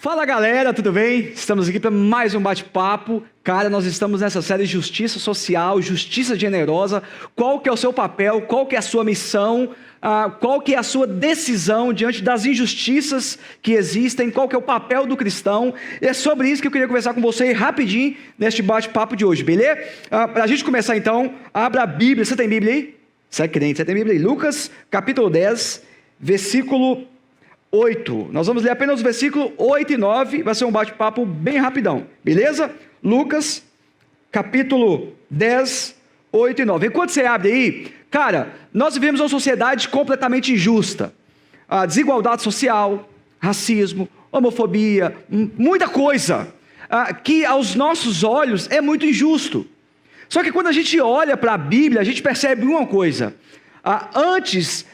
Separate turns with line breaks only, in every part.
Fala galera, tudo bem? Estamos aqui para mais um bate-papo. Cara, nós estamos nessa série Justiça Social, Justiça Generosa. Qual que é o seu papel? Qual que é a sua missão? Qual que é a sua decisão diante das injustiças que existem? Qual que é o papel do cristão? E é sobre isso que eu queria conversar com você rapidinho neste bate-papo de hoje, beleza? Para a gente começar então, abra a Bíblia. Você tem Bíblia aí? Você é crente, você tem Bíblia aí? Lucas, capítulo 10, versículo 8. Nós vamos ler apenas os versículos 8 e 9, vai ser um bate-papo bem rapidão, beleza? Lucas, capítulo 10, 8 e 9. Enquanto você abre aí, cara, nós vivemos uma sociedade completamente injusta. Desigualdade social, racismo, homofobia, muita coisa, que aos nossos olhos é muito injusto. Só que quando a gente olha para a Bíblia, a gente percebe uma coisa. Antes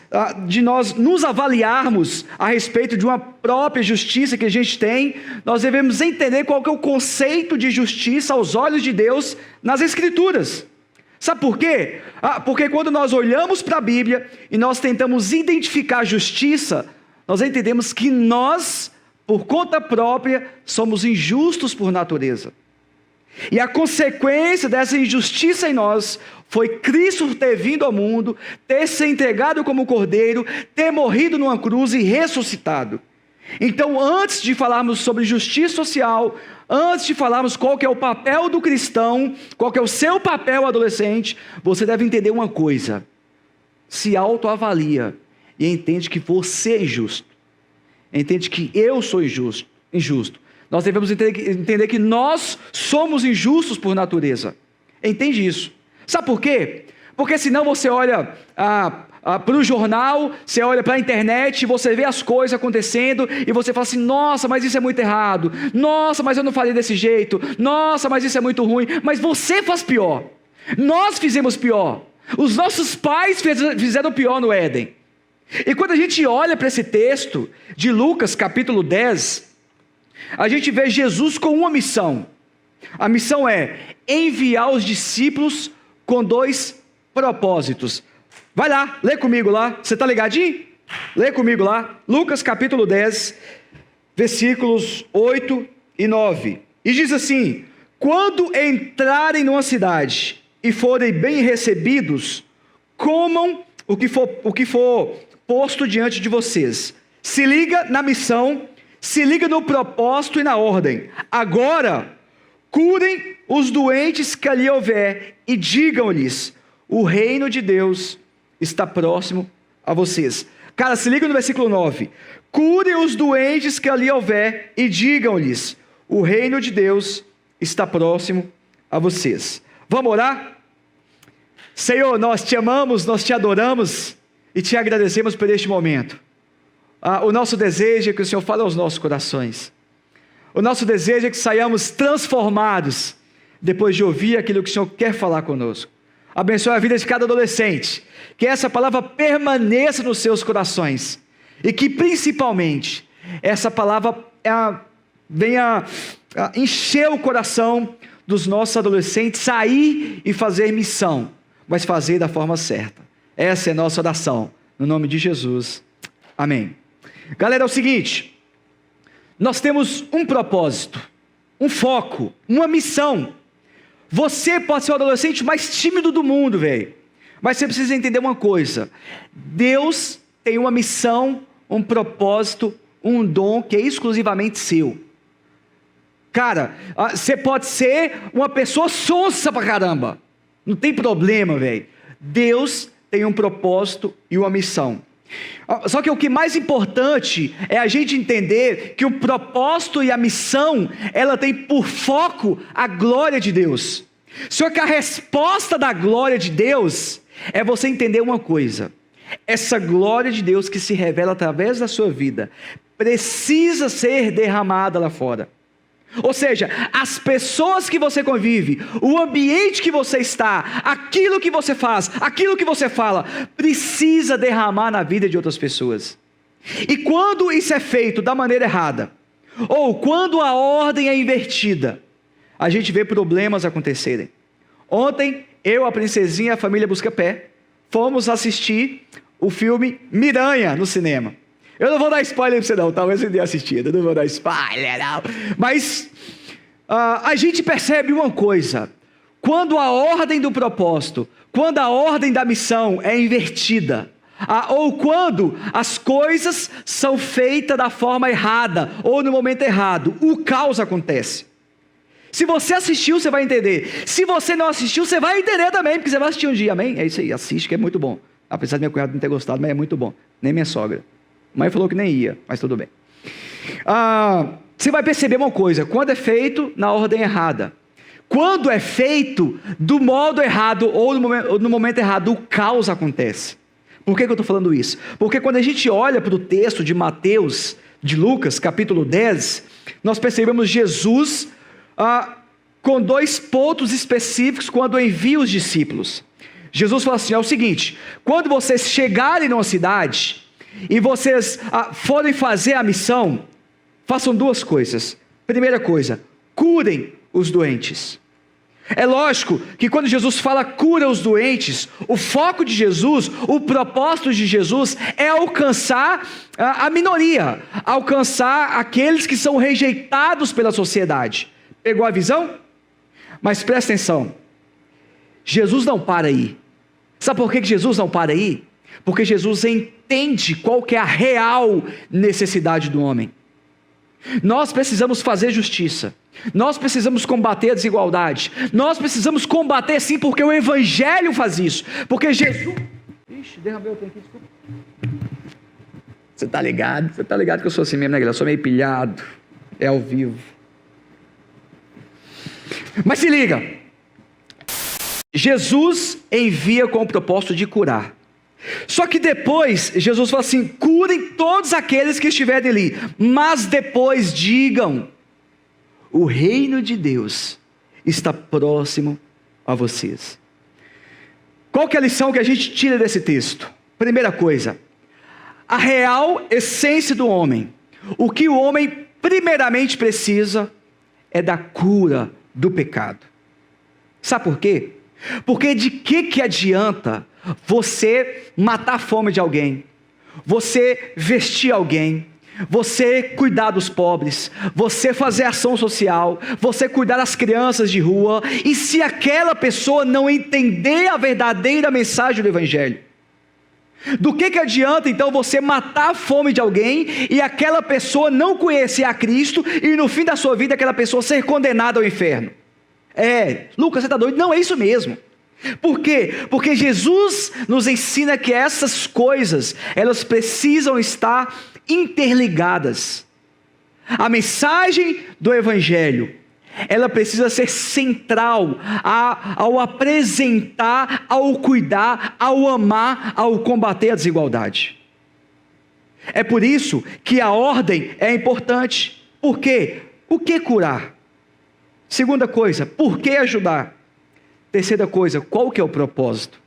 de nós nos avaliarmos a respeito de uma própria justiça que a gente tem, nós devemos entender qual que é o conceito de justiça aos olhos de Deus nas Escrituras. Sabe por quê? Porque quando nós olhamos para a Bíblia e nós tentamos identificar a justiça, nós entendemos que nós, por conta própria, somos injustos por natureza. E a consequência dessa injustiça em nós foi Cristo ter vindo ao mundo, ter se entregado como cordeiro, ter morrido numa cruz e ressuscitado. Então, antes de falarmos sobre justiça social, antes de falarmos qual que é o papel do cristão, qual que é o seu papel adolescente, você deve entender uma coisa: se autoavalia e entende que você é injusto, entende que eu sou injusto. Nós devemos entender que nós somos injustos por natureza. Entende isso? Sabe por quê? Porque senão você olha para o jornal, você olha para a internet, você vê as coisas acontecendo e você fala assim: nossa, mas isso é muito errado. Nossa, mas eu não falei desse jeito. Nossa, mas isso é muito ruim. Mas você faz pior. Nós fizemos pior. Os nossos pais fizeram pior no Éden. E quando a gente olha para esse texto de Lucas capítulo 10... a gente vê Jesus com uma missão. A missão é enviar os discípulos com dois propósitos. Vai lá, lê comigo lá. Você está ligadinho? Lê comigo lá. Lucas capítulo 10, versículos 8 e 9. E diz assim: quando entrarem numa cidade e forem bem recebidos, comam o que for posto diante de vocês. Se liga na missão, se liga no propósito e na ordem. Agora, curem os doentes que ali houver e digam-lhes: o reino de Deus está próximo a vocês. Cara, se liga no versículo 9. Curem os doentes que ali houver e digam-lhes: o reino de Deus está próximo a vocês. Vamos orar? Senhor, nós te amamos, nós te adoramos e te agradecemos por este momento. O nosso desejo é que o Senhor fale aos nossos corações. O nosso desejo é que saiamos transformados depois de ouvir aquilo que o Senhor quer falar conosco. Abençoe a vida de cada adolescente. Que essa palavra permaneça nos seus corações. E que principalmente essa palavra venha encher o coração dos nossos adolescentes, sair e fazer missão, mas fazer da forma certa. Essa é a nossa oração. No nome de Jesus. Amém. Galera, é o seguinte: nós temos um propósito, um foco, uma missão. Você pode ser o adolescente mais tímido do mundo, velho, mas você precisa entender uma coisa: Deus tem uma missão, um propósito, um dom que é exclusivamente seu. Cara, você pode ser uma pessoa sonsa pra caramba, não tem problema, velho. Deus tem um propósito e uma missão. Só que o que é mais importante é a gente entender que o propósito e a missão, ela tem por foco a glória de Deus. Só que a resposta da glória de Deus é você entender uma coisa: essa glória de Deus que se revela através da sua vida precisa ser derramada lá fora. Ou seja, as pessoas que você convive, o ambiente que você está, aquilo que você faz, aquilo que você fala, precisa derramar na vida de outras pessoas. E quando isso é feito da maneira errada, ou quando a ordem é invertida, a gente vê problemas acontecerem. Ontem, eu, a princesinha e a família Buscapé fomos assistir o filme Miranha no cinema. Eu não vou dar spoiler pra você não, talvez você tenha assistido, eu não vou dar spoiler não. Mas a gente percebe uma coisa, quando a ordem do propósito, quando a ordem da missão é invertida, ou quando as coisas são feitas da forma errada, ou no momento errado, o caos acontece. Se você assistiu, você vai entender. Se você não assistiu, você vai entender também, porque você vai assistir um dia, amém? É isso aí, assiste que é muito bom. Apesar de minha cunhada não ter gostado, mas é muito bom. Nem minha sogra. Mãe falou que nem ia, mas tudo bem. Você vai perceber uma coisa, quando é feito na ordem errada, quando é feito do modo errado, ou no momento errado, o caos acontece. Por que eu estou falando isso? Porque quando a gente olha para o texto de Mateus, de Lucas, capítulo 10, nós percebemos Jesus com 2 pontos específicos quando envia os discípulos. Jesus fala assim, é o seguinte, quando vocês chegarem numa cidade, e vocês forem fazer a missão, façam 2 coisas. Primeira coisa, curem os doentes. É lógico que quando Jesus fala cura os doentes, o foco de Jesus, o propósito de Jesus é alcançar a minoria, alcançar aqueles que são rejeitados pela sociedade. Pegou a visão? Mas presta atenção, Jesus não para aí. Sabe por que Jesus não para aí? Porque Jesus entende qual que é a real necessidade do homem. Nós precisamos fazer justiça, nós precisamos combater a desigualdade, nós precisamos combater sim, porque o Evangelho faz isso, porque Jesus... Ixi, derramei o trem aqui, desculpa. Você tá ligado que eu sou assim mesmo, né, galera? Eu sou meio pilhado, é ao vivo. Mas se liga, Jesus envia com o propósito de curar. Só que depois, Jesus fala assim, curem todos aqueles que estiverem ali, mas depois digam, o reino de Deus está próximo a vocês. Qual que é a lição que a gente tira desse texto? Primeira coisa, a real essência do homem, o que o homem primeiramente precisa é da cura do pecado. Sabe por quê? Porque de que adianta você matar a fome de alguém, você vestir alguém, você cuidar dos pobres, você fazer ação social, você cuidar das crianças de rua, e se aquela pessoa não entender a verdadeira mensagem do Evangelho? Do que adianta então você matar a fome de alguém e aquela pessoa não conhecer a Cristo e no fim da sua vida aquela pessoa ser condenada ao inferno? Lucas, você está doido? Não, é isso mesmo. Por quê? Porque Jesus nos ensina que essas coisas, elas precisam estar interligadas. A mensagem do Evangelho, ela precisa ser central ao apresentar, ao cuidar, ao amar, ao combater a desigualdade. É por isso que a ordem é importante. Por quê? O que curar? Segunda coisa, por que ajudar? Terceira coisa, qual que é o propósito?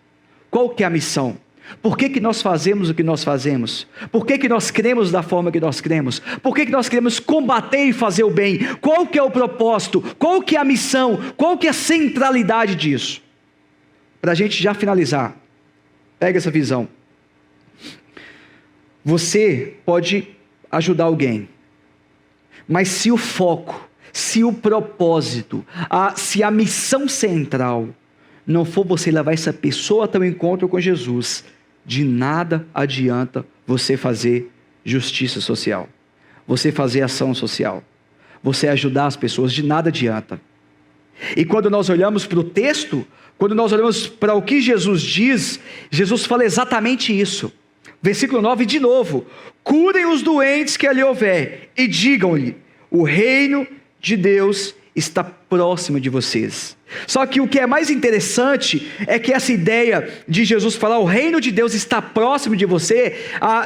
Qual que é a missão? Por que nós fazemos o que nós fazemos? Por que nós cremos da forma que nós cremos? Por que nós queremos combater e fazer o bem? Qual que é o propósito? Qual que é a missão? Qual que é a centralidade disso? Para a gente já finalizar, pega essa visão. Você pode ajudar alguém, mas se o foco, se o propósito, se a missão central não for você levar essa pessoa até o encontro com Jesus, de nada adianta você fazer justiça social, você fazer ação social, você ajudar as pessoas, de nada adianta. E quando nós olhamos para o texto, quando nós olhamos para o que Jesus diz, Jesus fala exatamente isso. Versículo 9 de novo, curem os doentes que ali houver e digam-lhe, o reino de Deus está próximo de vocês. Só que o que é mais interessante é que essa ideia de Jesus falar o reino de Deus está próximo de você,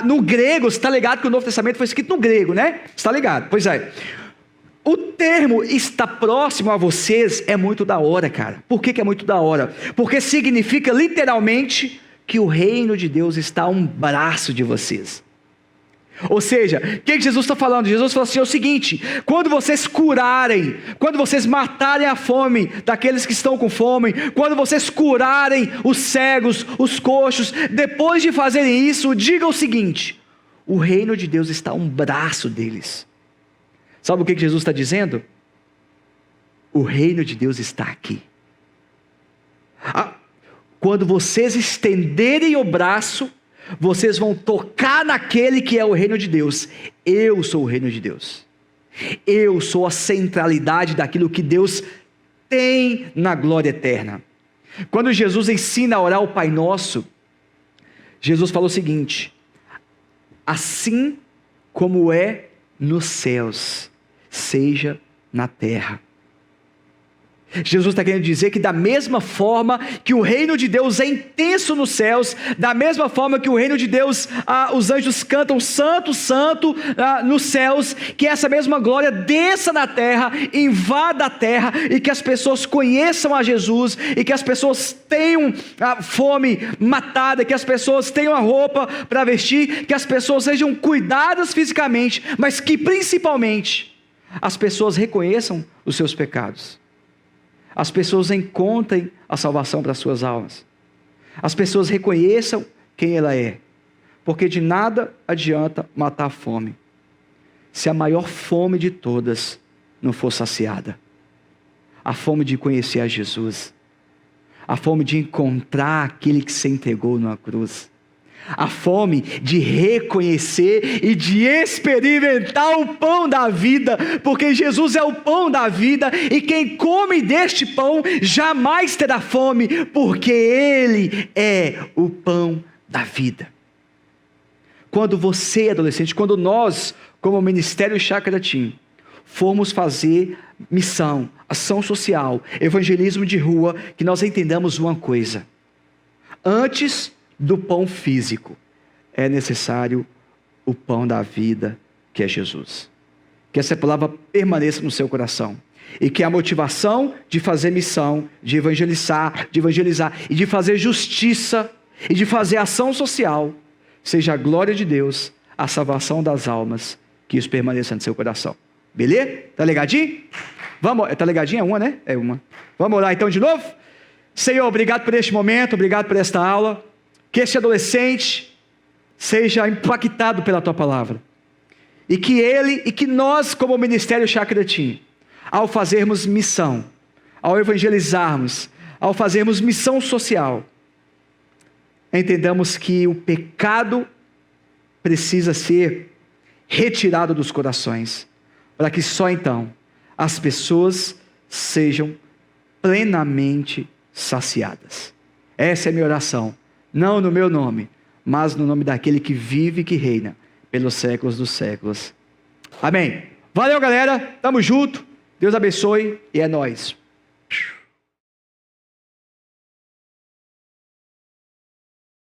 no grego, você está ligado que o Novo Testamento foi escrito no grego, né? Você está ligado? Pois é. O termo está próximo a vocês é muito da hora, cara. Por que é muito da hora? Porque significa literalmente que o reino de Deus está a um braço de vocês. Ou seja, o que Jesus está falando? Jesus falou assim, é o seguinte, quando vocês curarem, quando vocês matarem a fome daqueles que estão com fome, quando vocês curarem os cegos, os coxos, depois de fazerem isso, diga o seguinte, O reino de Deus está a um braço deles. Sabe o que Jesus está dizendo? O reino de Deus está aqui. Quando vocês estenderem o braço, vocês vão tocar naquele que é o reino de Deus. Eu sou o reino de Deus. Eu sou a centralidade daquilo que Deus tem na glória eterna. Quando Jesus ensina a orar o Pai Nosso, Jesus falou o seguinte: assim como é nos céus, seja na terra. Jesus está querendo dizer que da mesma forma que o reino de Deus é intenso nos céus, da mesma forma que o reino de Deus, os anjos cantam santo, santo nos céus, que essa mesma glória desça na terra, invada a terra, e que as pessoas conheçam a Jesus, e que as pessoas tenham a fome matada, que as pessoas tenham a roupa para vestir, que as pessoas sejam cuidadas fisicamente, mas que principalmente as pessoas reconheçam os seus pecados. As pessoas encontrem a salvação para as suas almas. As pessoas reconheçam quem ela é. Porque de nada adianta matar a fome, se a maior fome de todas não for saciada. A fome de conhecer a Jesus. A fome de encontrar aquele que se entregou numa cruz. A fome de reconhecer e de experimentar o pão da vida, porque Jesus é o pão da vida, e quem come deste pão jamais terá fome, porque Ele é o pão da vida. Quando você, adolescente, quando nós, como Ministério Chácara Team, formos fazer missão, ação social, evangelismo de rua, que nós entendamos uma coisa: antes do pão físico, é necessário o pão da vida, que é Jesus. Que essa palavra permaneça no seu coração, e que a motivação de fazer missão, de evangelizar e de fazer justiça, e de fazer ação social, seja a glória de Deus, a salvação das almas, que isso permaneça no seu coração. Beleza? Tá ligadinho? Vamos, tá ligadinho? É uma, né? É uma. Vamos orar então de novo? Senhor, obrigado por este momento, obrigado por esta aula. Que esse adolescente seja impactado pela tua palavra, e que nós, como Ministério Chácara Team, ao fazermos missão, ao evangelizarmos, ao fazermos missão social, entendamos que o pecado precisa ser retirado dos corações, para que só então as pessoas sejam plenamente saciadas. Essa é a minha oração. Não no meu nome, mas no nome daquele que vive e que reina pelos séculos dos séculos. Amém. Valeu, galera. Tamo junto. Deus abençoe e é nóis.